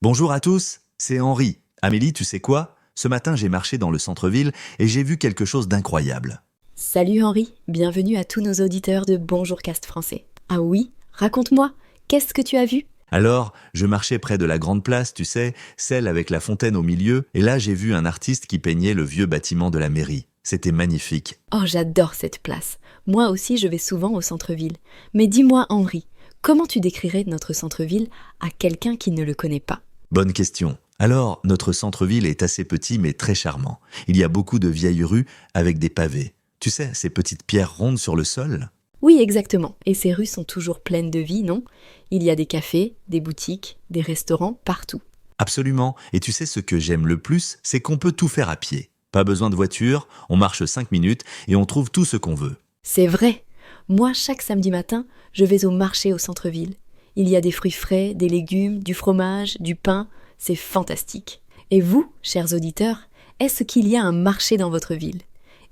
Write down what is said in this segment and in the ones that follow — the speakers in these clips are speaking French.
Bonjour à tous, c'est Henri. Amélie, tu sais quoi? Ce matin, j'ai marché dans le centre-ville et j'ai vu quelque chose d'incroyable. Salut Henri, bienvenue à tous nos auditeurs de Bonjour Cast Français. Ah oui, raconte-moi, qu'est-ce que tu as vu? Alors, je marchais près de la grande place, tu sais, celle avec la fontaine au milieu, et là j'ai vu un artiste qui peignait le vieux bâtiment de la mairie. C'était magnifique. Oh, j'adore cette place. Moi aussi, je vais souvent au centre-ville. Mais dis-moi Henri, comment tu décrirais notre centre-ville à quelqu'un qui ne le connaît pas? Bonne question. Alors, notre centre-ville est assez petit mais très charmant. Il y a beaucoup de vieilles rues avec des pavés. Tu sais, ces petites pierres rondes sur le sol? Oui, exactement. Et ces rues sont toujours pleines de vie, non? Il y a des cafés, des boutiques, des restaurants partout. Absolument. Et tu sais ce que j'aime le plus, c'est qu'on peut tout faire à pied. Pas besoin de voiture, on marche 5 minutes et on trouve tout ce qu'on veut. C'est vrai. Moi, chaque samedi matin, je vais au marché au centre-ville. Il y a des fruits frais, des légumes, du fromage, du pain. C'est fantastique. Et vous, chers auditeurs, est-ce qu'il y a un marché dans votre ville?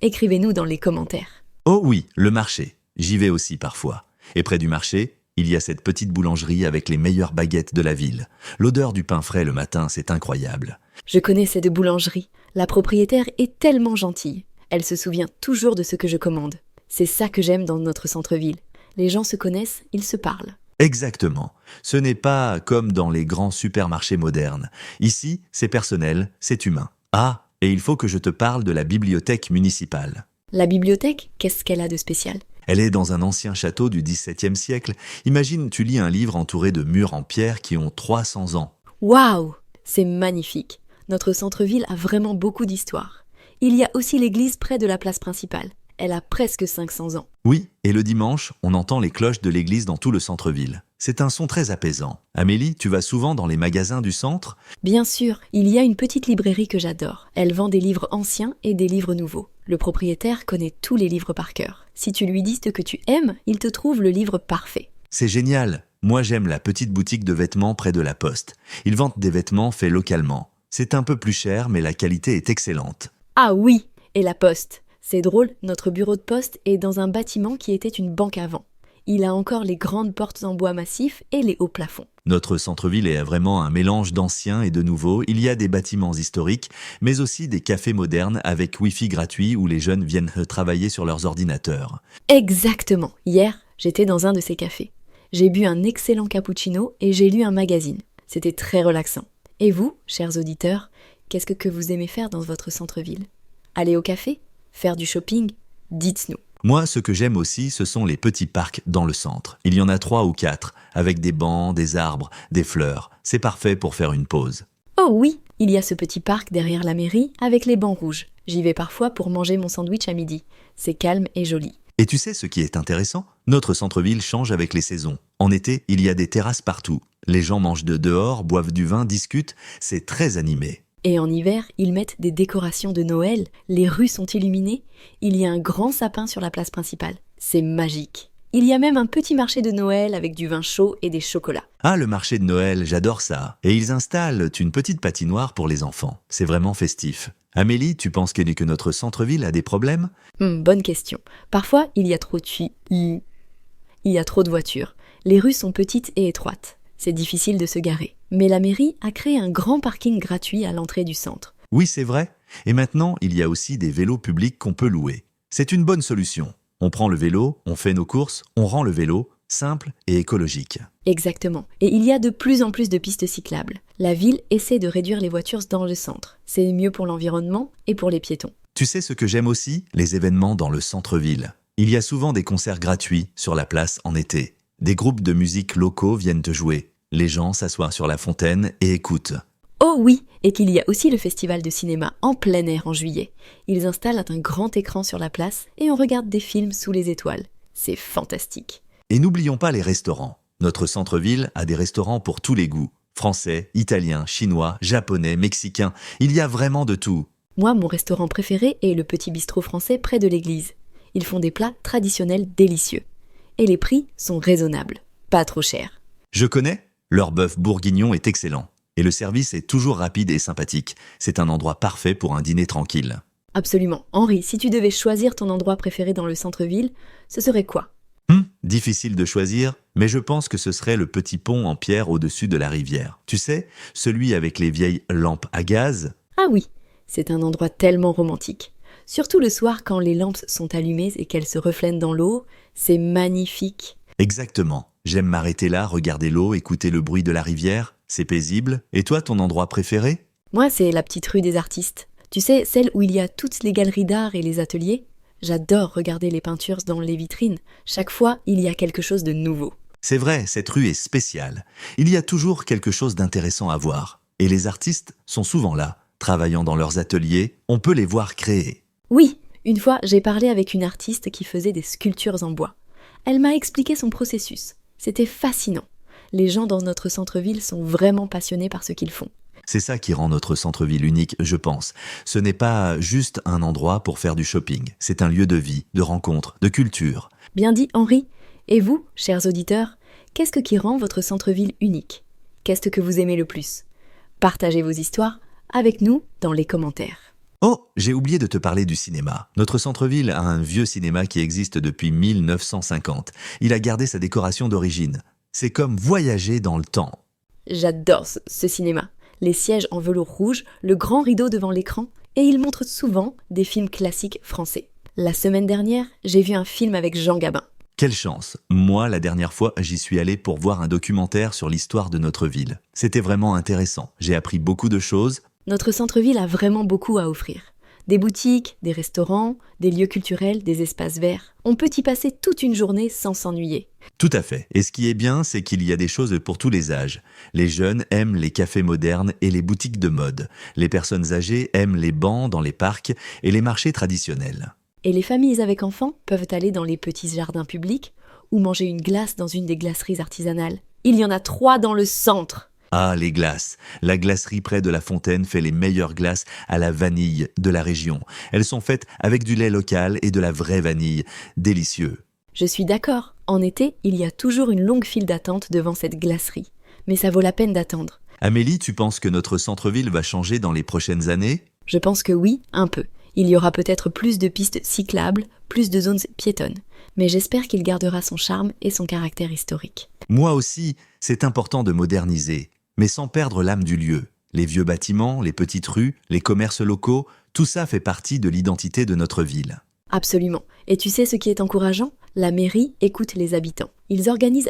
Écrivez-nous dans les commentaires. Oh oui, le marché. J'y vais aussi parfois. Et près du marché, il y a cette petite boulangerie avec les meilleures baguettes de la ville. L'odeur du pain frais le matin, c'est incroyable. Je connais cette boulangerie. La propriétaire est tellement gentille. Elle se souvient toujours de ce que je commande. C'est ça que j'aime dans notre centre-ville. Les gens se connaissent, ils se parlent. Exactement. Ce n'est pas comme dans les grands supermarchés modernes. Ici, c'est personnel, c'est humain. Ah, et il faut que je te parle de la bibliothèque municipale. La bibliothèque, qu'est-ce qu'elle a de spécial? Elle est dans un ancien château du XVIIe siècle. Imagine, tu lis un livre entouré de murs en pierre qui ont 300 ans. Waouh! C'est magnifique. Notre centre-ville a vraiment beaucoup d'histoire. Il y a aussi l'église près de la place principale. Elle a presque 500 ans. Oui, et le dimanche, on entend les cloches de l'église dans tout le centre-ville. C'est un son très apaisant. Amélie, tu vas souvent dans les magasins du centre? Bien sûr, il y a une petite librairie que j'adore. Elle vend des livres anciens et des livres nouveaux. Le propriétaire connaît tous les livres par cœur. Si tu lui dis ce que tu aimes, il te trouve le livre parfait. C'est génial. Moi, j'aime la petite boutique de vêtements près de la poste. Ils vendent des vêtements faits localement. C'est un peu plus cher, mais la qualité est excellente. Ah oui, et la poste. C'est drôle, notre bureau de poste est dans un bâtiment qui était une banque avant. Il a encore les grandes portes en bois massif et les hauts plafonds. Notre centre-ville est vraiment un mélange d'anciens et de nouveaux. Il y a des bâtiments historiques, mais aussi des cafés modernes avec Wi-Fi gratuit où les jeunes viennent travailler sur leurs ordinateurs. Exactement. Hier, j'étais dans un de ces cafés. J'ai bu un excellent cappuccino et j'ai lu un magazine. C'était très relaxant. Et vous, chers auditeurs, qu'est-ce que vous aimez faire dans votre centre-ville? Aller au café? Faire du shopping? Dites-nous. Moi, ce que j'aime aussi, ce sont les petits parcs dans le centre. Il y en a 3 ou 4, avec des bancs, des arbres, des fleurs. C'est parfait pour faire une pause. Oh oui, il y a ce petit parc derrière la mairie avec les bancs rouges. J'y vais parfois pour manger mon sandwich à midi. C'est calme et joli. Et tu sais ce qui est intéressant? Notre centre-ville change avec les saisons. En été, il y a des terrasses partout. Les gens mangent de dehors, boivent du vin, discutent. C'est très animé. Et en hiver, ils mettent des décorations de Noël, les rues sont illuminées, il y a un grand sapin sur la place principale. C'est magique. Il y a même un petit marché de Noël avec du vin chaud et des chocolats. Ah, le marché de Noël, j'adore ça. Et ils installent une petite patinoire pour les enfants. C'est vraiment festif. Amélie, tu penses que notre centre-ville a des problèmes? Bonne question. Parfois, il y a trop de voitures. Les rues sont petites et étroites. C'est difficile de se garer. Mais la mairie a créé un grand parking gratuit à l'entrée du centre. Oui, c'est vrai. Et maintenant, il y a aussi des vélos publics qu'on peut louer. C'est une bonne solution. On prend le vélo, on fait nos courses, on rend le vélo simple et écologique. Exactement. Et il y a de plus en plus de pistes cyclables. La ville essaie de réduire les voitures dans le centre. C'est mieux pour l'environnement et pour les piétons. Tu sais ce que j'aime aussi? Les événements dans le centre-ville. Il y a souvent des concerts gratuits sur la place en été. Des groupes de musique locaux viennent te jouer. Les gens s'assoient sur la fontaine et écoutent. Oh oui, et qu'il y a aussi le festival de cinéma en plein air en juillet. Ils installent un grand écran sur la place et on regarde des films sous les étoiles. C'est fantastique. Et n'oublions pas les restaurants. Notre centre-ville a des restaurants pour tous les goûts. Français, italiens, chinois, japonais, mexicains. Il y a vraiment de tout. Moi, mon restaurant préféré est le Petit Bistrot français près de l'église. Ils font des plats traditionnels délicieux. Et les prix sont raisonnables, pas trop chers. Je connais. Leur bœuf bourguignon est excellent. Et le service est toujours rapide et sympathique. C'est un endroit parfait pour un dîner tranquille. Absolument. Henri, si tu devais choisir ton endroit préféré dans le centre-ville, ce serait quoi? Difficile de choisir, mais je pense que ce serait le petit pont en pierre au-dessus de la rivière. Tu sais, celui avec les vieilles lampes à gaz. Ah oui, c'est un endroit tellement romantique. Surtout le soir quand les lampes sont allumées et qu'elles se reflètent dans l'eau, c'est magnifique. Exactement. J'aime m'arrêter là, regarder l'eau, écouter le bruit de la rivière. C'est paisible. Et toi, ton endroit préféré? Moi, c'est la petite rue des artistes. Tu sais, celle où il y a toutes les galeries d'art et les ateliers. J'adore regarder les peintures dans les vitrines. Chaque fois, il y a quelque chose de nouveau. C'est vrai, cette rue est spéciale. Il y a toujours quelque chose d'intéressant à voir. Et les artistes sont souvent là, travaillant dans leurs ateliers. On peut les voir créer. Oui, une fois, j'ai parlé avec une artiste qui faisait des sculptures en bois. Elle m'a expliqué son processus. C'était fascinant. Les gens dans notre centre-ville sont vraiment passionnés par ce qu'ils font. C'est ça qui rend notre centre-ville unique, je pense. Ce n'est pas juste un endroit pour faire du shopping. C'est un lieu de vie, de rencontre, de culture. Bien dit, Henri. Et vous, chers auditeurs, qu'est-ce qui rend votre centre-ville unique? Qu'est-ce que vous aimez le plus? Partagez vos histoires avec nous dans les commentaires. Oh, j'ai oublié de te parler du cinéma. Notre centre-ville a un vieux cinéma qui existe depuis 1950. Il a gardé sa décoration d'origine. C'est comme voyager dans le temps. J'adore ce cinéma. Les sièges en velours rouge, le grand rideau devant l'écran, et il montre souvent des films classiques français. La semaine dernière, j'ai vu un film avec Jean Gabin. Quelle chance! Moi, la dernière fois, j'y suis allé pour voir un documentaire sur l'histoire de notre ville. C'était vraiment intéressant. J'ai appris beaucoup de choses. Notre centre-ville a vraiment beaucoup à offrir. Des boutiques, des restaurants, des lieux culturels, des espaces verts. On peut y passer toute une journée sans s'ennuyer. Tout à fait. Et ce qui est bien, c'est qu'il y a des choses pour tous les âges. Les jeunes aiment les cafés modernes et les boutiques de mode. Les personnes âgées aiment les bancs dans les parcs et les marchés traditionnels. Et les familles avec enfants peuvent aller dans les petits jardins publics ou manger une glace dans une des glaceries artisanales. Il y en a 3 dans le centre. Ah, les glaces. La glacerie près de la fontaine fait les meilleures glaces à la vanille de la région. Elles sont faites avec du lait local et de la vraie vanille. Délicieux. Je suis d'accord. En été, il y a toujours une longue file d'attente devant cette glacerie. Mais ça vaut la peine d'attendre. Amélie, tu penses que notre centre-ville va changer dans les prochaines années? Je pense que oui, un peu. Il y aura peut-être plus de pistes cyclables, plus de zones piétonnes. Mais j'espère qu'il gardera son charme et son caractère historique. Moi aussi, c'est important de moderniser, mais sans perdre l'âme du lieu. Les vieux bâtiments, les petites rues, les commerces locaux, tout ça fait partie de l'identité de notre ville. Absolument. Et tu sais ce qui est encourageant? La mairie écoute les habitants. Ils organisent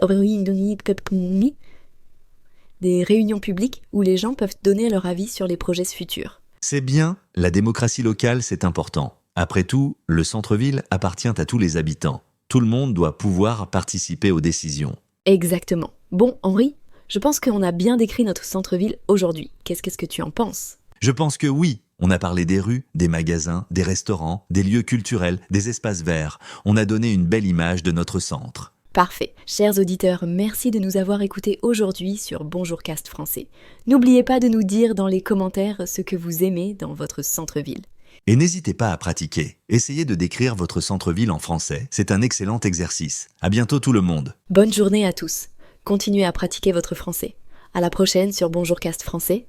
des réunions publiques où les gens peuvent donner leur avis sur les projets futurs. C'est bien, la démocratie locale, c'est important. Après tout, le centre-ville appartient à tous les habitants. Tout le monde doit pouvoir participer aux décisions. Exactement. Bon, Henri, je pense qu'on a bien décrit notre centre-ville aujourd'hui. Qu'est-ce que tu en penses? Je pense que oui. On a parlé des rues, des magasins, des restaurants, des lieux culturels, des espaces verts. On a donné une belle image de notre centre. Parfait. Chers auditeurs, merci de nous avoir écoutés aujourd'hui sur Bonjour Cast Français. N'oubliez pas de nous dire dans les commentaires ce que vous aimez dans votre centre-ville. Et n'hésitez pas à pratiquer. Essayez de décrire votre centre-ville en français. C'est un excellent exercice. À bientôt tout le monde. Bonne journée à tous. Continuez à pratiquer votre français. À la prochaine sur Bonjour Cast Français.